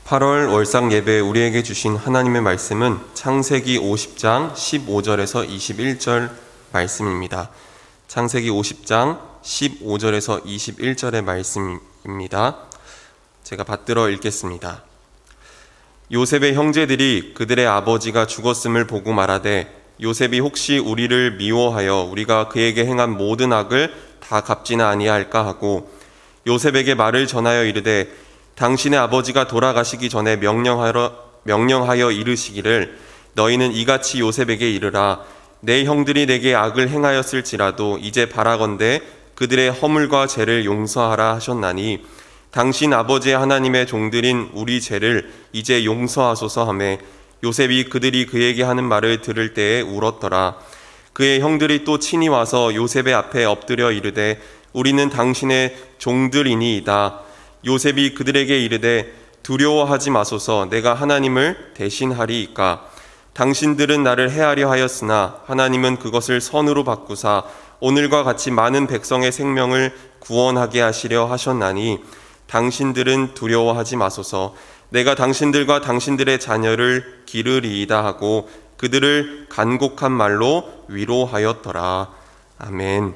8월 월상 예배 우리에게 주신 하나님의 말씀은 창세기 50장 15절에서 21절 말씀입니다. 창세기 50장 15절에서 21절의 말씀입니다. 제가 받들어 읽겠습니다. 요셉의 형제들이 그들의 아버지가 죽었음을 보고 말하되 요셉이 혹시 우리를 미워하여 우리가 그에게 행한 모든 악을 다 갚지는 아니할까 하고 요셉에게 말을 전하여 이르되 당신의 아버지가 돌아가시기 전에 명령하여 이르시기를 너희는 이같이 요셉에게 이르라. 내 형들이 내게 악을 행하였을지라도 이제 바라건대 그들의 허물과 죄를 용서하라 하셨나니 당신 아버지의 하나님의 종들인 우리 죄를 이제 용서하소서 하며 요셉이 그들이 그에게 하는 말을 들을 때에 울었더라. 그의 형들이 또 친히 와서 요셉의 앞에 엎드려 이르되 우리는 당신의 종들이니이다. 요셉이 그들에게 이르되 두려워하지 마소서. 내가 하나님을 대신하리이까. 당신들은 나를 해하려 하였으나 하나님은 그것을 선으로 바꾸사 오늘과 같이 많은 백성의 생명을 구원하게 하시려 하셨나니 당신들은 두려워하지 마소서. 내가 당신들과 당신들의 자녀를 기르리이다 하고 그들을 간곡한 말로 위로하였더라. 아멘.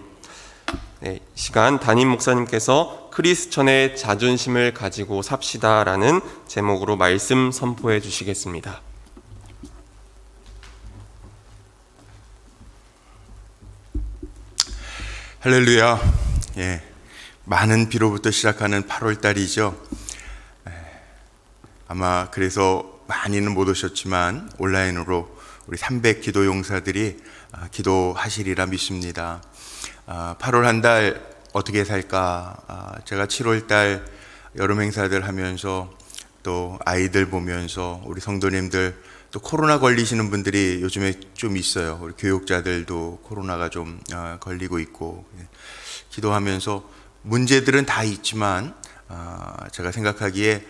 네, 시간 담임 목사님께서 크리스천의 자존심을 가지고 삽시다라는 제목으로 말씀 선포해 주시겠습니다. 할렐루야. 많은 비로부터 시작하는 8월 달이죠. 아마 그래서 많이는 못 오셨지만 온라인으로 우리 300 기도 용사들이 기도하시리라 믿습니다. 8월 한 달 어떻게 살까? 제가 7월 달 여름 행사들 하면서 또 아이들 보면서 우리 성도님들 또 코로나 걸리시는 분들이 요즘에 좀 있어요. 우리 교육자들도 코로나가 좀 걸리고 있고 기도하면서 문제들은 다 있지만 제가 생각하기에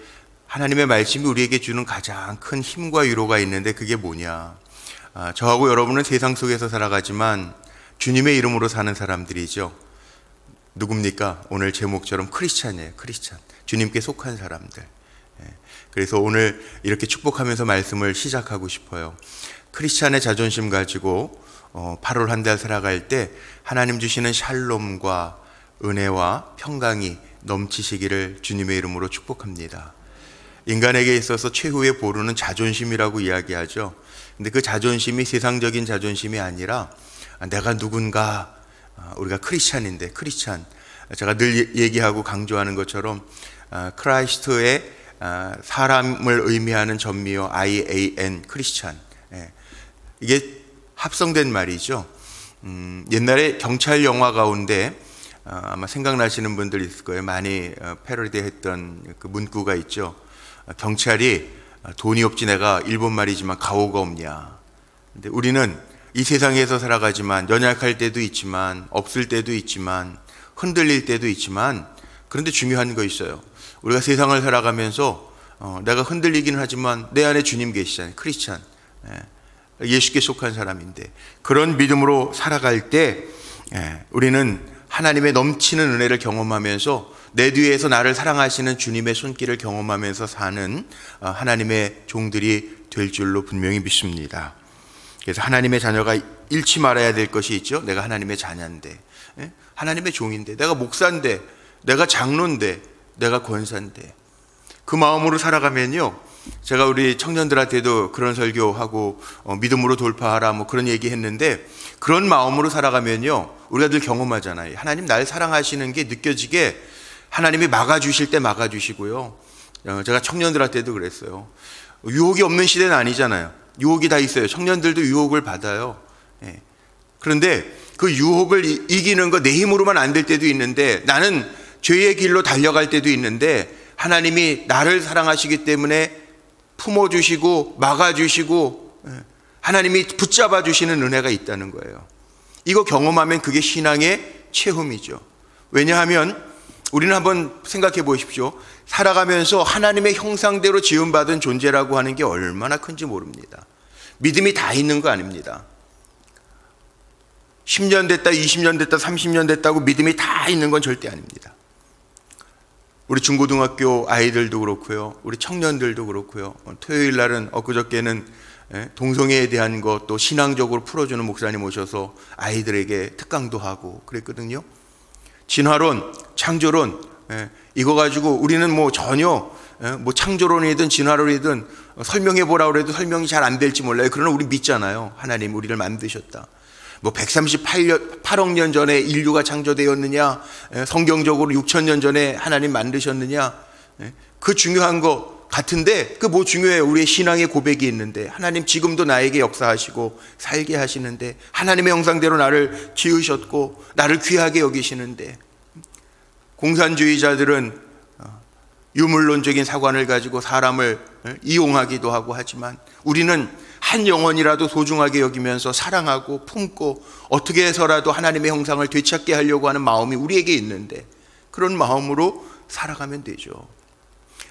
하나님의 말씀이 우리에게 주는 가장 큰 힘과 위로가 있는데 그게 뭐냐? 저하고 여러분은 세상 속에서 살아가지만 주님의 이름으로 사는 사람들이죠. 누굽니까? 오늘 제목처럼 크리스찬이에요. 크리스찬. 주님께 속한 사람들. 그래서 오늘 이렇게 축복하면서 말씀을 시작하고 싶어요. 크리스찬의 자존심 가지고 8월 한 달 살아갈 때 하나님 주시는 샬롬과 은혜와 평강이 넘치시기를 주님의 이름으로 축복합니다. 인간에게 있어서 최후의 보루는 자존심이라고 이야기하죠. 근데 그 자존심이 세상적인 자존심이 아니라 내가 누군가, 우리가 크리스찬인데 크리스찬, 제가 늘 얘기하고 강조하는 것처럼 크라이스트의 사람을 의미하는 전미어 IAN 크리스찬, 이게 합성된 말이죠. 옛날에 경찰 영화 가운데 아마 생각나시는 분들 있을 거예요. 많이 패러디했던 그 문구가 있죠. 경찰이 돈이 없지 내가 일본 말이지만 가오가 없냐. 근데 우리는 이 세상에서 살아가지만 연약할 때도 있지만 없을 때도 있지만 흔들릴 때도 있지만 그런데 중요한 거 있어요. 우리가 세상을 살아가면서 내가 흔들리긴 하지만 내 안에 주님 계시잖아요. 크리스찬, 예수께 속한 사람인데 그런 믿음으로 살아갈 때 우리는 하나님의 넘치는 은혜를 경험하면서 내 뒤에서 나를 사랑하시는 주님의 손길을 경험하면서 사는 하나님의 종들이 될 줄로 분명히 믿습니다. 그래서 하나님의 자녀가 잃지 말아야 될 것이 있죠. 내가 하나님의 자녀인데, 하나님의 종인데, 내가 목사인데, 내가 장로인데, 내가 권사인데, 그 마음으로 살아가면요, 제가 우리 청년들한테도 그런 설교하고 믿음으로 돌파하라 뭐 그런 얘기 했는데 그런 마음으로 살아가면요 우리가 늘 경험하잖아요. 하나님 날 사랑하시는 게 느껴지게 하나님이 막아주실 때 막아주시고요. 제가 청년들한테도 그랬어요. 유혹이 없는 시대는 아니잖아요. 유혹이 다 있어요. 청년들도 유혹을 받아요. 그런데 그 유혹을 이기는 거 내 힘으로만 안 될 때도 있는데 나는 죄의 길로 달려갈 때도 있는데 하나님이 나를 사랑하시기 때문에 품어주시고 막아주시고 하나님이 붙잡아 주시는 은혜가 있다는 거예요. 이거 경험하면 그게 신앙의 체험이죠. 왜냐하면 우리는 한번 생각해 보십시오. 살아가면서 하나님의 형상대로 지음받은 존재라고 하는 게 얼마나 큰지 모릅니다. 믿음이 다 있는 거 아닙니다. 10년 됐다, 20년 됐다, 30년 됐다고 믿음이 다 있는 건 절대 아닙니다. 우리 중고등학교 아이들도 그렇고요, 우리 청년들도 그렇고요. 토요일 날은 엊그저께는 동성애에 대한 것 또 신앙적으로 풀어주는 목사님 오셔서 아이들에게 특강도 하고 그랬거든요. 진화론, 창조론, 이거 가지고 우리는 뭐 전혀 뭐 창조론이든 진화론이든 설명해 보라고 해도 설명이 잘 안 될지 몰라요. 그러나 우리 믿잖아요. 하나님 우리를 만드셨다. 뭐 138억 년 전에 인류가 창조되었느냐, 성경적으로 6,000년 전에 하나님 만드셨느냐, 그 중요한 거 같은데 그 뭐 중요해요. 우리의 신앙의 고백이 있는데 하나님 지금도 나에게 역사하시고 살게 하시는데, 하나님의 형상대로 나를 지으셨고 나를 귀하게 여기시는데, 공산주의자들은 유물론적인 사관을 가지고 사람을 이용하기도 하고 하지만 우리는 한 영혼이라도 소중하게 여기면서 사랑하고 품고 어떻게 해서라도 하나님의 형상을 되찾게 하려고 하는 마음이 우리에게 있는데, 그런 마음으로 살아가면 되죠.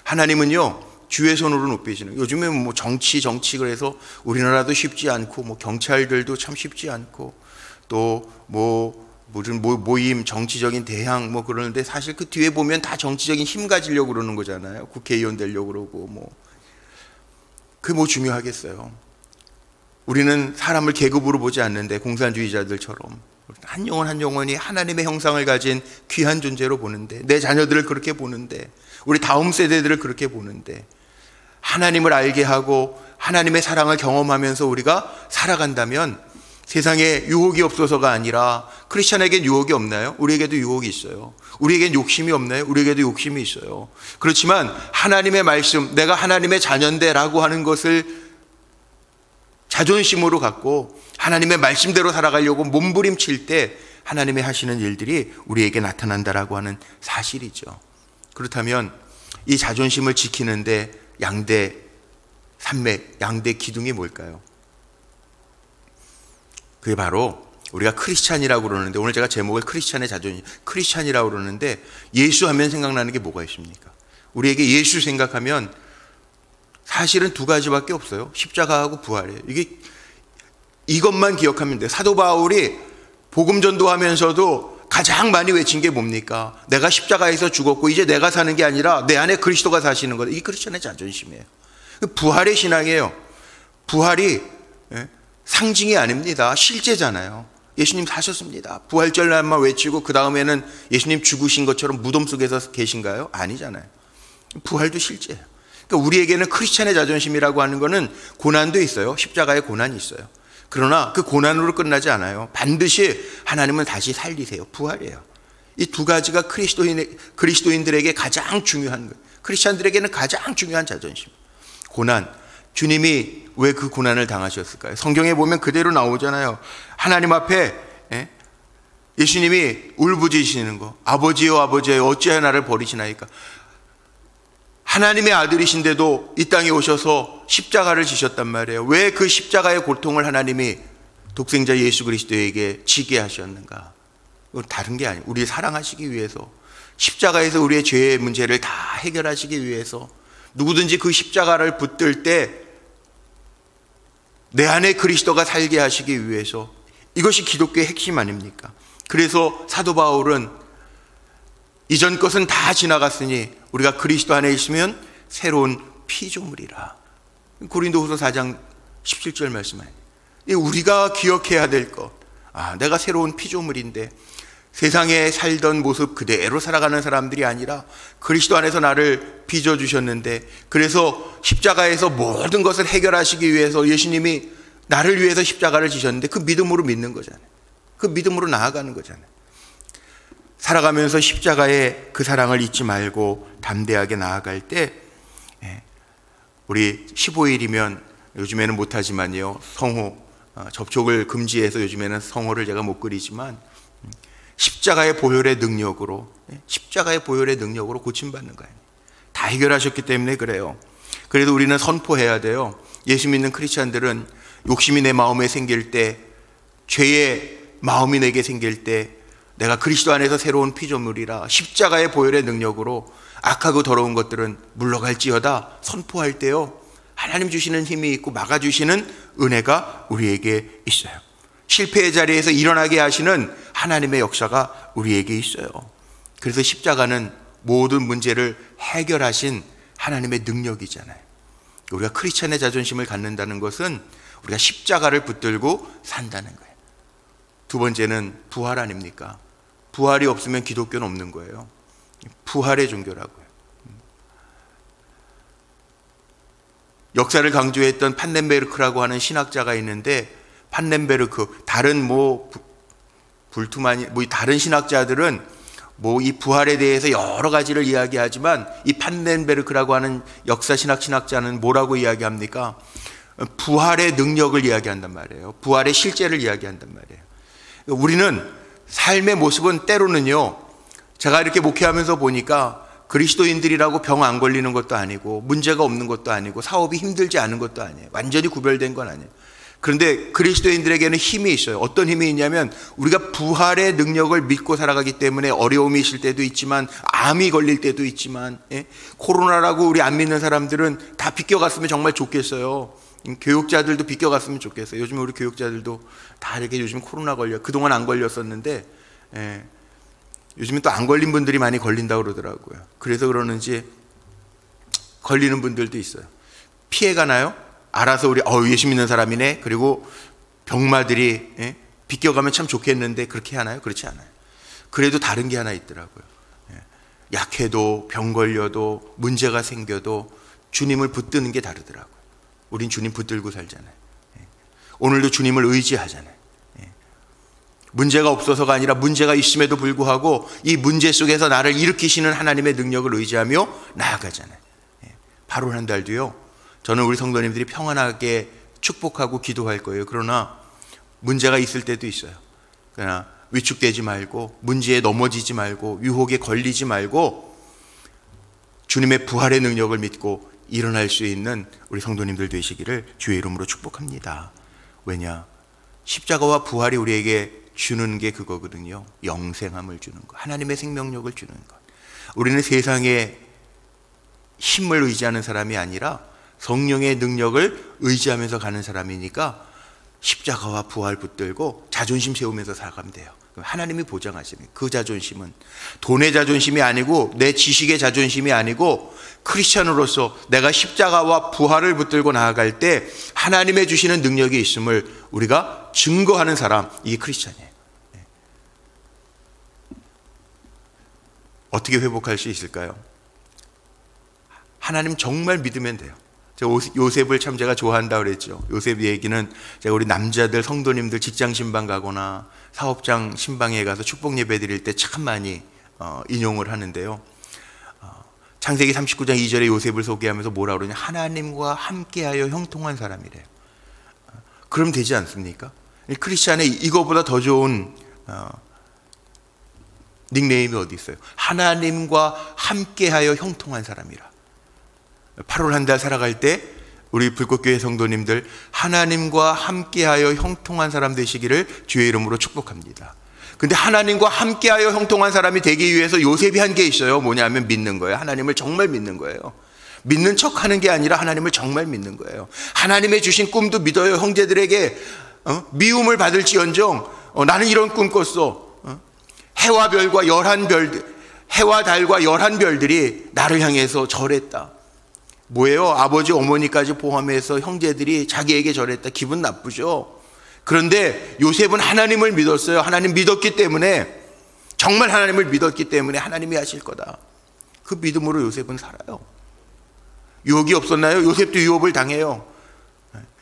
하나님은요 주의 손으로 높이시는, 요즘에 뭐 정치 그래서 우리나라도 쉽지 않고 뭐 경찰들도 참 쉽지 않고 또 뭐 무슨 모임 정치적인 대항 뭐 그러는데, 사실 그 뒤에 보면 다 정치적인 힘 가지려고 그러는 거잖아요. 국회의원 되려고 그러고 뭐 그게 뭐 중요하겠어요. 우리는 사람을 계급으로 보지 않는데 공산주의자들처럼 한 영혼 한 영혼이 하나님의 형상을 가진 귀한 존재로 보는데, 내 자녀들을 그렇게 보는데, 우리 다음 세대들을 그렇게 보는데, 하나님을 알게 하고 하나님의 사랑을 경험하면서 우리가 살아간다면 세상에 유혹이 없어서가 아니라, 크리스찬에겐 유혹이 없나요? 우리에게도 유혹이 있어요. 우리에겐 욕심이 없나요? 우리에게도 욕심이 있어요. 그렇지만 하나님의 말씀, 내가 하나님의 자녀인데 라고 하는 것을 자존심으로 갖고 하나님의 말씀대로 살아가려고 몸부림칠 때 하나님의 하시는 일들이 우리에게 나타난다라고 하는 사실이죠. 그렇다면 이 자존심을 지키는데 양대 산맥, 양대 기둥이 뭘까요? 그게 바로 우리가 크리스찬이라고 그러는데, 오늘 제가 제목을 크리스찬의 자존심, 크리스찬이라고 그러는데, 예수 하면 생각나는 게 뭐가 있습니까? 우리에게 예수 생각하면 사실은 두 가지밖에 없어요. 십자가하고 부활이에요. 이것만 기억하면 돼요. 사도 바울이 복음 전도하면서도 가장 많이 외친 게 뭡니까? 내가 십자가에서 죽었고 이제 내가 사는 게 아니라 내 안에 그리스도가 사시는 거다. 이게 크리스찬의 자존심이에요. 부활의 신앙이에요. 부활이 상징이 아닙니다. 실제잖아요. 예수님 사셨습니다. 부활절날만 외치고 그 다음에는 예수님 죽으신 것처럼 무덤 속에서 계신가요? 아니잖아요. 부활도 실제예요. 그러니까 우리에게는 크리스찬의 자존심이라고 하는 것은 고난도 있어요. 십자가의 고난이 있어요. 그러나 그 고난으로 끝나지 않아요. 반드시 하나님은 다시 살리세요. 부활이에요. 이 두 가지가 그리스도인들에게 가장 중요한 거예요. 크리스찬들에게는 가장 중요한 자존심. 고난. 주님이 왜 그 고난을 당하셨을까요? 성경에 보면 그대로 나오잖아요. 하나님 앞에 예수님이 울부짖으시는 거. 아버지여 아버지여 어찌하여 나를 버리시나이까. 하나님의 아들이신데도 이 땅에 오셔서 십자가를 지셨단 말이에요. 왜 그 십자가의 고통을 하나님이 독생자 예수 그리스도에게 지게 하셨는가? 그건 다른 게 아니에요. 우리 사랑하시기 위해서, 십자가에서 우리의 죄의 문제를 다 해결하시기 위해서, 누구든지 그 십자가를 붙들 때 내 안에 그리스도가 살게 하시기 위해서, 이것이 기독교의 핵심 아닙니까? 그래서 사도 바울은 이전 것은 다 지나갔으니 우리가 그리스도 안에 있으면 새로운 피조물이라. 고린도후서 4장 17절 말씀하니 우리가 기억해야 될 것, 내가 새로운 피조물인데 세상에 살던 모습 그대로 살아가는 사람들이 아니라 그리스도 안에서 나를 빚어주셨는데, 그래서 십자가에서 모든 것을 해결하시기 위해서 예수님이 나를 위해서 십자가를 지셨는데 그 믿음으로 믿는 거잖아요. 그 믿음으로 나아가는 거잖아요. 살아가면서 십자가의 그 사랑을 잊지 말고 담대하게 나아갈 때, 우리 15일이면 요즘에는 못하지만요, 성호, 접촉을 금지해서 요즘에는 성호를 제가 못 그리지만 십자가의 보혈의 능력으로 고침받는 거예요. 다 해결하셨기 때문에 그래요. 그래도 우리는 선포해야 돼요. 예수 믿는 크리스찬들은 욕심이 내 마음에 생길 때, 죄의 마음이 내게 생길 때 내가 그리스도 안에서 새로운 피조물이라 십자가의 보혈의 능력으로 악하고 더러운 것들은 물러갈지어다 선포할 때요, 하나님 주시는 힘이 있고 막아주시는 은혜가 우리에게 있어요. 실패의 자리에서 일어나게 하시는 하나님의 역사가 우리에게 있어요. 그래서 십자가는 모든 문제를 해결하신 하나님의 능력이잖아요. 우리가 크리스천의 자존심을 갖는다는 것은 우리가 십자가를 붙들고 산다는 거예요. 두 번째는 부활 아닙니까? 부활이 없으면 기독교는 없는 거예요. 부활의 종교라고요. 역사를 강조했던 판넨베르크라고 하는 신학자가 있는데, 판넨베르크, 다른 불투만이 다른 신학자들은 이 부활에 대해서 여러 가지를 이야기하지만, 이 판넨베르크라고 하는 역사 신학자는 뭐라고 이야기합니까? 부활의 능력을 이야기한단 말이에요. 부활의 실제를 이야기한단 말이에요. 우리는 삶의 모습은 때로는요, 제가 이렇게 목회하면서 보니까 그리스도인들이라고 병 안 걸리는 것도 아니고 문제가 없는 것도 아니고 사업이 힘들지 않은 것도 아니에요. 완전히 구별된 건 아니에요. 그런데 그리스도인들에게는 힘이 있어요. 어떤 힘이 있냐면, 우리가 부활의 능력을 믿고 살아가기 때문에 어려움이 있을 때도 있지만, 암이 걸릴 때도 있지만, 코로나라고 우리 안 믿는 사람들은 다 비껴갔으면 정말 좋겠어요. 교육자들도 비껴갔으면 좋겠어요. 요즘에 우리 교육자들도 다 이렇게 요즘 코로나 걸려, 그동안 안 걸렸었는데 요즘에 또 안 걸린 분들이 많이 걸린다고 그러더라고요. 그래서 그러는지 걸리는 분들도 있어요. 피해가나요? 알아서 우리 예수 믿는 사람이네, 그리고 병마들이 비껴가면 참 좋겠는데 그렇게 하나요? 그렇지 않아요. 그래도 다른 게 하나 있더라고요. 약해도 병 걸려도 문제가 생겨도 주님을 붙드는 게 다르더라고요. 우린 주님 붙들고 살잖아요. 오늘도 주님을 의지하잖아요. 문제가 없어서가 아니라 문제가 있음에도 불구하고 이 문제 속에서 나를 일으키시는 하나님의 능력을 의지하며 나아가잖아요. 바로 한 달도요, 저는 우리 성도님들이 평안하게 축복하고 기도할 거예요. 그러나 문제가 있을 때도 있어요. 그러나 위축되지 말고, 문제에 넘어지지 말고, 유혹에 걸리지 말고 주님의 부활의 능력을 믿고 일어날 수 있는 우리 성도님들 되시기를 주의 이름으로 축복합니다. 왜냐? 십자가와 부활이 우리에게 주는 게 그거거든요. 영생함을 주는 것, 하나님의 생명력을 주는 것. 우리는 세상의 힘을 의지하는 사람이 아니라 성령의 능력을 의지하면서 가는 사람이니까 십자가와 부활 붙들고 자존심 세우면서 살아가면 돼요. 하나님이 보장하시는 그 자존심은 돈의 자존심이 아니고, 내 지식의 자존심이 아니고, 크리스천으로서 내가 십자가와 부활을 붙들고 나아갈 때 하나님의 주시는 능력이 있음을 우리가 증거하는 사람, 이게 크리스천이에요. 어떻게 회복할 수 있을까요? 하나님 정말 믿으면 돼요. 제가 요셉을 참 제가 좋아한다고 그랬죠. 요셉 얘기는 제가 우리 남자들 성도님들 직장 신방 가거나 사업장 신방에 가서 축복 예배 드릴 때 참 많이 인용을 하는데요. 창세기 39장 2절에 요셉을 소개하면서 뭐라 그러냐, 하나님과 함께하여 형통한 사람이래요. 그럼 되지 않습니까? 크리스찬에 이거보다 더 좋은 닉네임이 어디 있어요? 하나님과 함께하여 형통한 사람이라. 8월 한 달 살아갈 때 우리 불꽃교회 성도님들 하나님과 함께하여 형통한 사람 되시기를 주의 이름으로 축복합니다. 근데 하나님과 함께하여 형통한 사람이 되기 위해서 요셉이 한 게 있어요. 뭐냐면 믿는 거예요. 하나님을 정말 믿는 거예요. 믿는 척하는 게 아니라 하나님을 정말 믿는 거예요. 하나님의 주신 꿈도 믿어요. 형제들에게 미움을 받을지언정 나는 이런 꿈 꿨어. 해와 별과 11별들, 해와 달과 11별들이 나를 향해서 절했다. 뭐예요? 아버지 어머니까지 포함해서 형제들이 자기에게 절했다. 기분 나쁘죠. 그런데 요셉은 하나님을 믿었어요. 하나님 믿었기 때문에, 정말 하나님을 믿었기 때문에 하나님이 하실 거다. 그 믿음으로 요셉은 살아요. 유혹이 없었나요? 요셉도 유혹을 당해요.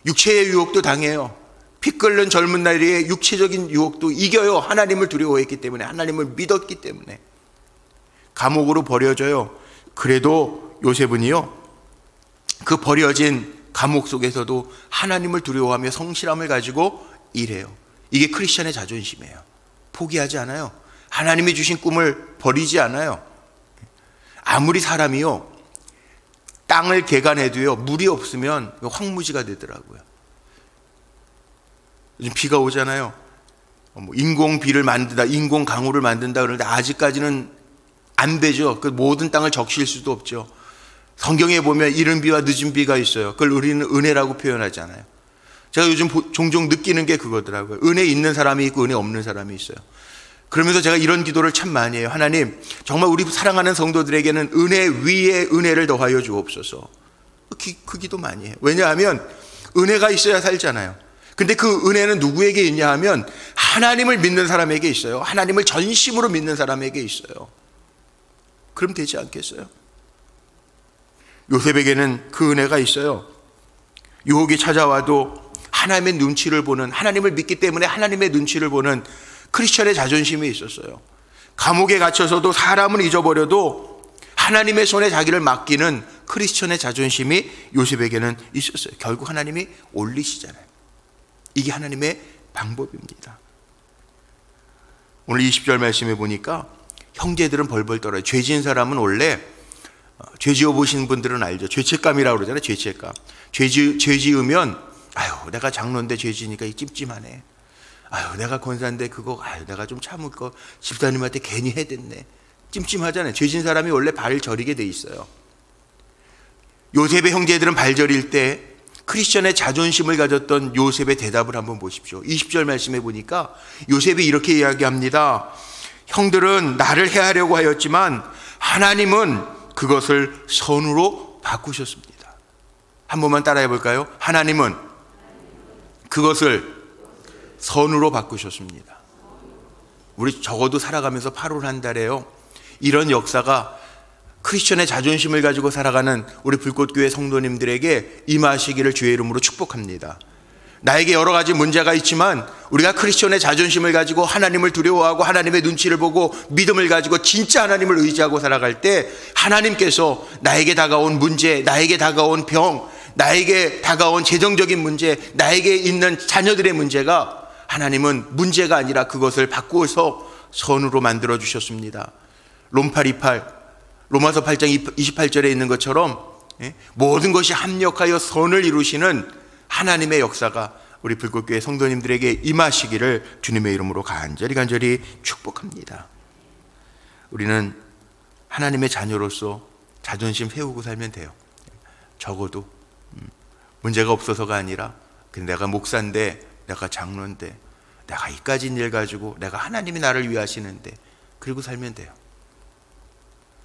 육체의 유혹도 당해요. 피 끓는 젊은 나이에 육체적인 유혹도 이겨요. 하나님을 두려워했기 때문에, 하나님을 믿었기 때문에. 감옥으로 버려져요. 그래도 요셉은요, 그 버려진 감옥 속에서도 하나님을 두려워하며 성실함을 가지고 일해요. 이게 크리스천의 자존심이에요. 포기하지 않아요. 하나님이 주신 꿈을 버리지 않아요. 아무리 사람이요, 땅을 개간해도요, 물이 없으면 황무지가 되더라고요. 요즘 비가 오잖아요. 인공비를 만든다, 인공강우를 만든다 그러는데 아직까지는 안 되죠. 그 모든 땅을 적실 수도 없죠. 성경에 보면 이른 비와 늦은 비가 있어요. 그걸 우리는 은혜라고 표현하잖아요. 제가 요즘 종종 느끼는 게 그거더라고요. 은혜 있는 사람이 있고 은혜 없는 사람이 있어요. 그러면서 제가 이런 기도를 참 많이 해요. 하나님, 정말 우리 사랑하는 성도들에게는 은혜 위에 은혜를 더하여 주옵소서. 그 기도 많이 해요. 왜냐하면 은혜가 있어야 살잖아요. 근데 그 은혜는 누구에게 있냐 하면 하나님을 믿는 사람에게 있어요. 하나님을 전심으로 믿는 사람에게 있어요. 그럼 되지 않겠어요? 요셉에게는 그 은혜가 있어요. 유혹이 찾아와도 하나님의 눈치를 보는, 하나님을 믿기 때문에 하나님의 눈치를 보는 크리스천의 자존심이 있었어요. 감옥에 갇혀서도 사람을 잊어버려도 하나님의 손에 자기를 맡기는 크리스천의 자존심이 요셉에게는 있었어요. 결국 하나님이 올리시잖아요. 이게 하나님의 방법입니다. 오늘 20절 말씀에 보니까 형제들은 벌벌 떨어요. 죄 지은 사람은 원래, 죄 지어 보신 분들은 알죠. 죄책감이라고 그러잖아요. 죄책감. 죄 지으면 아유, 내가 장로인데 죄 지니까 찜찜하네. 아유, 내가 권사인데 그거, 아유, 내가 좀 참을 거 집사님한테 괜히 해댔네. 찜찜하잖아요. 죄 지은 사람이 원래 발을 저리게 돼 있어요. 요셉의 형제들은 발 저릴 때 크리스천의 자존심을 가졌던 요셉의 대답을 한번 보십시오. 20절 말씀해 보니까 요셉이 이렇게 이야기합니다. 형들은 나를 해하려고 하였지만 하나님은 그것을 선으로 바꾸셨습니다. 한 번만 따라해 볼까요? 하나님은 그것을 선으로 바꾸셨습니다. 우리 적어도 살아가면서 8월 한 달에요, 이런 역사가 크리스천의 자존심을 가지고 살아가는 우리 불꽃교회 성도님들에게 임하시기를 주의 이름으로 축복합니다. 나에게 여러 가지 문제가 있지만 우리가 크리스천의 자존심을 가지고 하나님을 두려워하고 하나님의 눈치를 보고 믿음을 가지고 진짜 하나님을 의지하고 살아갈 때 하나님께서 나에게 다가온 문제, 나에게 다가온 병, 나에게 다가온 재정적인 문제, 나에게 있는 자녀들의 문제가 하나님은 문제가 아니라 그것을 바꾸어서 선으로 만들어 주셨습니다. 로마서 8장 28절에 있는 것처럼 모든 것이 합력하여 선을 이루시는 하나님의 역사가 우리 불꽃교회 성도님들에게 임하시기를 주님의 이름으로 간절히 축복합니다. 우리는 하나님의 자녀로서 자존심 세우고 살면 돼요. 적어도 문제가 없어서가 아니라 내가 목사인데, 내가 장로인데, 내가 이까진 일 가지고 내가 하나님이 나를 위하시는데, 그리고 살면 돼요.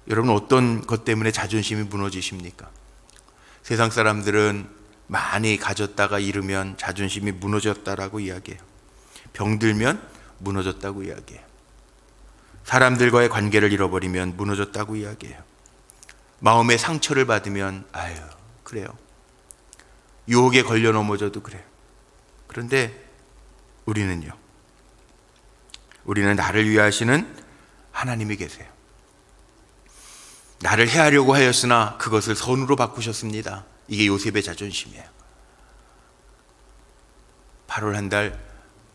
여러분, 어떤 것 때문에 자존심이 무너지십니까? 세상 사람들은 많이 가졌다가 잃으면 자존심이 무너졌다라고 이야기해요. 병들면 무너졌다고 이야기해요. 사람들과의 관계를 잃어버리면 무너졌다고 이야기해요. 마음의 상처를 받으면 아유, 그래요. 유혹에 걸려 넘어져도 그래요. 그런데 우리는요, 우리는 나를 위하시는 하나님이 계세요. 나를 해하려고 하였으나 그것을 선으로 바꾸셨습니다. 이게 요셉의 자존심이에요. 8월 한 달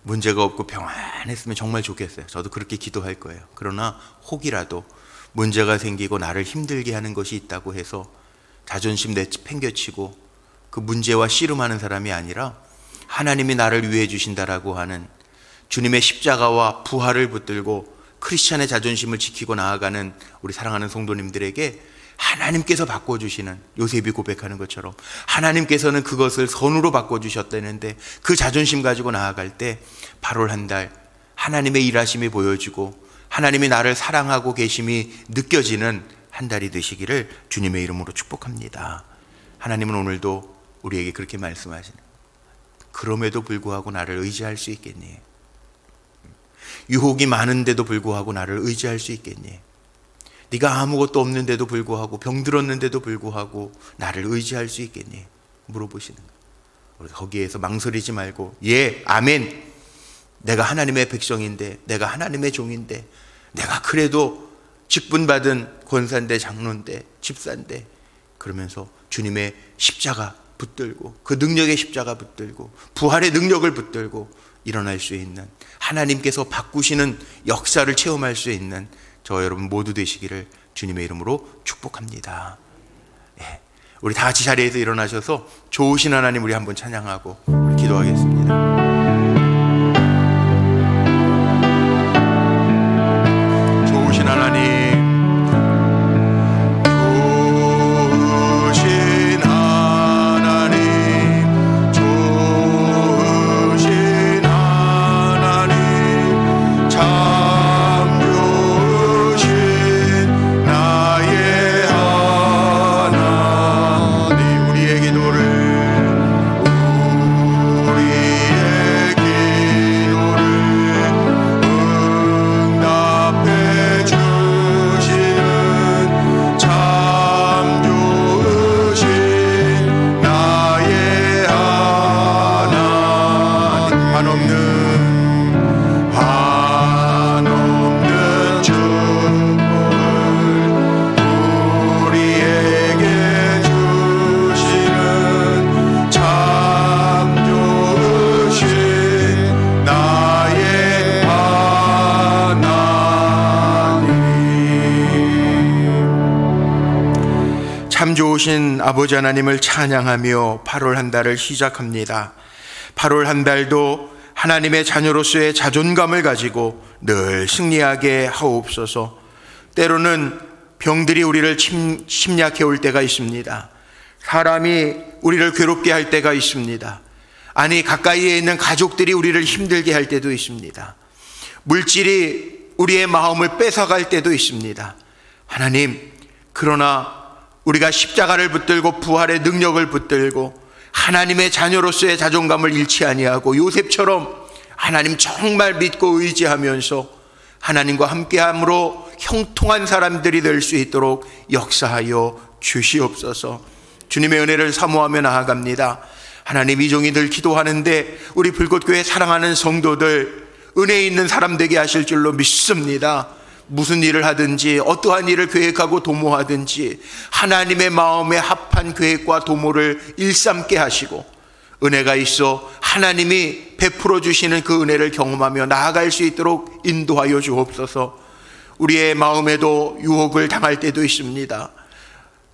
문제가 없고 평안했으면 정말 좋겠어요. 저도 그렇게 기도할 거예요. 그러나 혹이라도 문제가 생기고 나를 힘들게 하는 것이 있다고 해서 자존심 내팽개치고 그 문제와 씨름하는 사람이 아니라 하나님이 나를 위해 주신다라고 하는 주님의 십자가와 부활을 붙들고 크리스찬의 자존심을 지키고 나아가는 우리 사랑하는 성도님들에게 하나님께서 바꿔주시는, 요셉이 고백하는 것처럼 하나님께서는 그것을 선으로 바꿔주셨다는데 그 자존심 가지고 나아갈 때 8월 한 달 하나님의 일하심이 보여지고 하나님이 나를 사랑하고 계심이 느껴지는 한 달이 되시기를 주님의 이름으로 축복합니다. 하나님은 오늘도 우리에게 그렇게 말씀하시는, 그럼에도 불구하고 나를 의지할 수 있겠니? 유혹이 많은데도 불구하고 나를 의지할 수 있겠니? 네가 아무것도 없는데도 불구하고, 병들었는데도 불구하고 나를 의지할 수 있겠니? 물어보시는 거예요. 거기에서 망설이지 말고, 예, 아멘, 내가 하나님의 백성인데, 내가 하나님의 종인데, 내가 그래도 직분받은 권사인데, 장로인데, 집사인데, 그러면서 주님의 십자가 붙들고, 그 능력의 십자가 붙들고, 부활의 능력을 붙들고 일어날 수 있는, 하나님께서 바꾸시는 역사를 체험할 수 있는 저 여러분 모두 되시기를 주님의 이름으로 축복합니다. 예, 우리 다 같이 자리에서 일어나셔서 좋으신 하나님 우리 한번 찬양하고 우리 기도하겠습니다. 좋으신 하나님, 좋으신 하나님, 우리는 아버지 하나님을 찬양하며 8월 한 달을 시작합니다. 8월 한 달도 하나님의 자녀로서의 자존감을 가지고 늘 승리하게 하옵소서. 때로는 병들이 우리를 침략해 올 때가 있습니다. 사람이 우리를 괴롭게 할 때가 있습니다. 아니, 가까이에 있는 가족들이 우리를 힘들게 할 때도 있습니다. 물질이 우리의 마음을 뺏어갈 때도 있습니다. 하나님, 그러나 우리가 십자가를 붙들고 부활의 능력을 붙들고 하나님의 자녀로서의 자존감을 잃지 아니하고 요셉처럼 하나님 정말 믿고 의지하면서 하나님과 함께함으로 형통한 사람들이 될 수 있도록 역사하여 주시옵소서. 주님의 은혜를 사모하며 나아갑니다. 하나님, 이 종이 늘 기도하는데 우리 불꽃교회 사랑하는 성도들 은혜 있는 사람 되게 하실 줄로 믿습니다. 무슨 일을 하든지 어떠한 일을 계획하고 도모하든지 하나님의 마음에 합한 계획과 도모를 일삼게 하시고 은혜가 있어 하나님이 베풀어 주시는 그 은혜를 경험하며 나아갈 수 있도록 인도하여 주옵소서. 우리의 마음에도 유혹을 당할 때도 있습니다.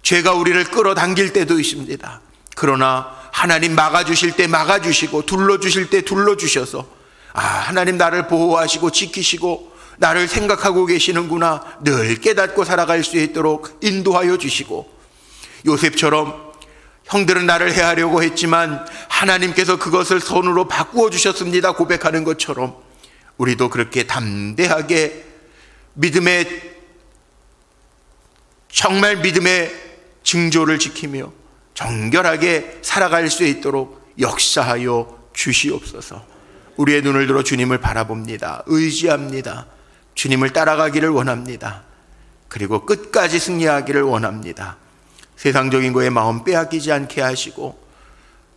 죄가 우리를 끌어당길 때도 있습니다. 그러나 하나님 막아주실 때 막아주시고 둘러주실 때 둘러주셔서 하나님 나를 보호하시고 지키시고 나를 생각하고 계시는구나 늘 깨닫고 살아갈 수 있도록 인도하여 주시고, 요셉처럼 형들은 나를 해하려고 했지만 하나님께서 그것을 선으로 바꾸어 주셨습니다 고백하는 것처럼 우리도 그렇게 담대하게 정말 믿음의 징조를 지키며 정결하게 살아갈 수 있도록 역사하여 주시옵소서. 우리의 눈을 들어 주님을 바라봅니다. 의지합니다. 주님을 따라가기를 원합니다. 그리고 끝까지 승리하기를 원합니다. 세상적인 거에 마음 빼앗기지 않게 하시고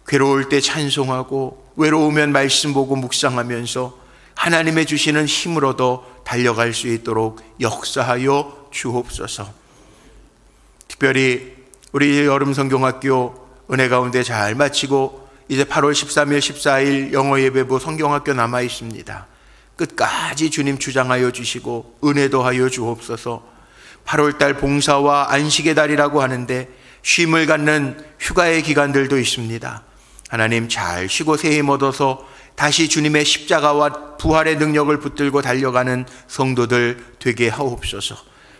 괴로울 때 찬송하고 외로우면 말씀 보고 묵상하면서 하나님의 주시는 힘을 얻어 달려갈 수 있도록 역사하여 주옵소서. 특별히 우리 여름성경학교 은혜 가운데 잘 마치고 이제 8월 13일, 14일 영어예배부 성경학교 남아 있습니다. 끝까지 주님 주장하여 주시고 은혜도 하여 주옵소서. 8월달 봉사와 안식의 달이라고 하는데 쉼을 갖는 휴가의 기간들도 있습니다. 하나님, 잘 쉬고 새 힘 얻어서 다시 주님의 십자가와 부활의 능력을 붙들고 달려가는 성도들 되게 하옵소서.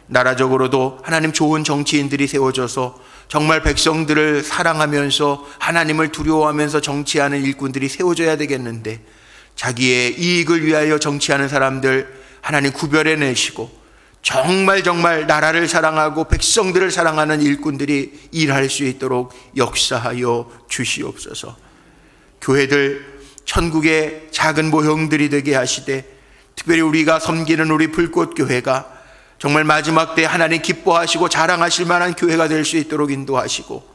나라적으로도 하나님 좋은 정치인들이 세워져서 정말 백성들을 사랑하면서 하나님을 두려워하면서 정치하는 일꾼들이 세워져야 되겠는데 자기의 이익을 위하여 정치하는 사람들 하나님 구별해내시고 정말 나라를 사랑하고 백성들을 사랑하는 일꾼들이 일할 수 있도록 역사하여 주시옵소서. 교회들 천국의 작은 모형들이 되게 하시되 특별히 우리가 섬기는 우리 불꽃교회가 정말 마지막 때 하나님 기뻐하시고 자랑하실 만한 교회가 될 수 있도록 인도하시고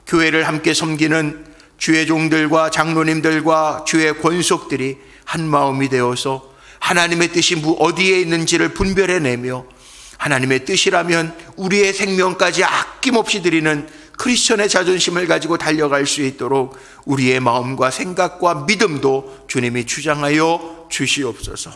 교회를 함께 섬기는 주의 종들과 장로님들과 주의 권속들이 한 마음이 되어서 하나님의 뜻이 어디에 있는지를 분별해내며 하나님의 뜻이라면 우리의 생명까지 아낌없이 드리는 크리스천의 자존심을 가지고 달려갈 수 있도록 우리의 마음과 생각과 믿음도 주님이 주장하여 주시옵소서.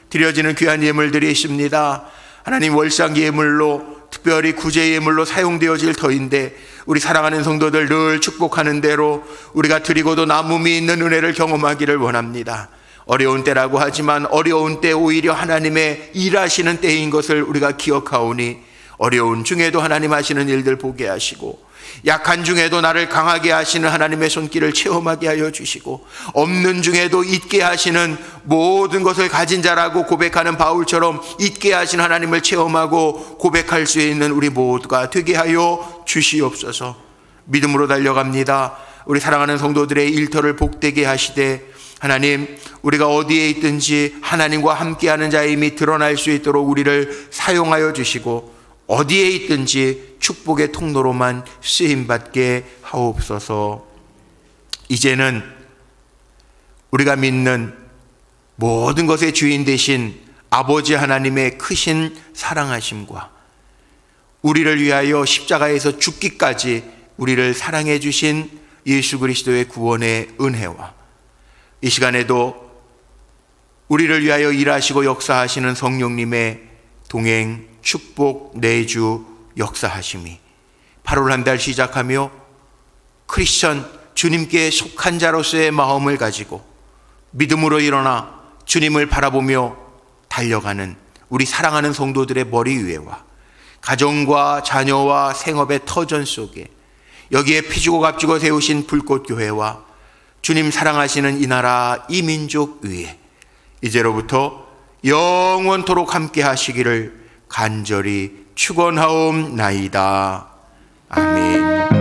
드려지는 귀한 예물들이 있습니다. 하나님, 월상 예물로 특별히 구제 예물로 사용되어질 터인데 우리 사랑하는 성도들 늘 축복하는 대로 우리가 드리고도 남음이 있는 은혜를 경험하기를 원합니다. 어려운 때라고 하지만 어려운 때 오히려 하나님의 일하시는 때인 것을 우리가 기억하오니 어려운 중에도 하나님 하시는 일들 보게 하시고 약한 중에도 나를 강하게 하시는 하나님의 손길을 체험하게 하여 주시고 없는 중에도 있게 하시는 모든 것을 가진 자라고 고백하는 바울처럼 있게 하신 하나님을 체험하고 고백할 수 있는 우리 모두가 되게 하여 주시옵소서. 믿음으로 달려갑니다. 우리 사랑하는 성도들의 일터를 복되게 하시되 하나님, 우리가 어디에 있든지 하나님과 함께하는 자임이 드러날 수 있도록 우리를 사용하여 주시고 어디에 있든지 축복의 통로로만 쓰임받게 하옵소서. 이제는 우리가 믿는 모든 것의 주인 되신 아버지 하나님의 크신 사랑하심과 우리를 위하여 십자가에서 죽기까지 우리를 사랑해 주신 예수 그리스도의 구원의 은혜와 이 시간에도 우리를 위하여 일하시고 역사하시는 성령님의 동행, 축복, 내주, 역사하심이 8월 한 달 시작하며 크리스천 주님께 속한 자로서의 마음을 가지고 믿음으로 일어나 주님을 바라보며 달려가는 우리 사랑하는 성도들의 머리 위에와 가정과 자녀와 생업의 터전 속에 여기에 피주고 값주고 세우신 불꽃교회와 주님 사랑하시는 이 나라 이 민족 위에 이제로부터 영원토록 함께 하시기를 간절히 축원하옵나이다. 아멘.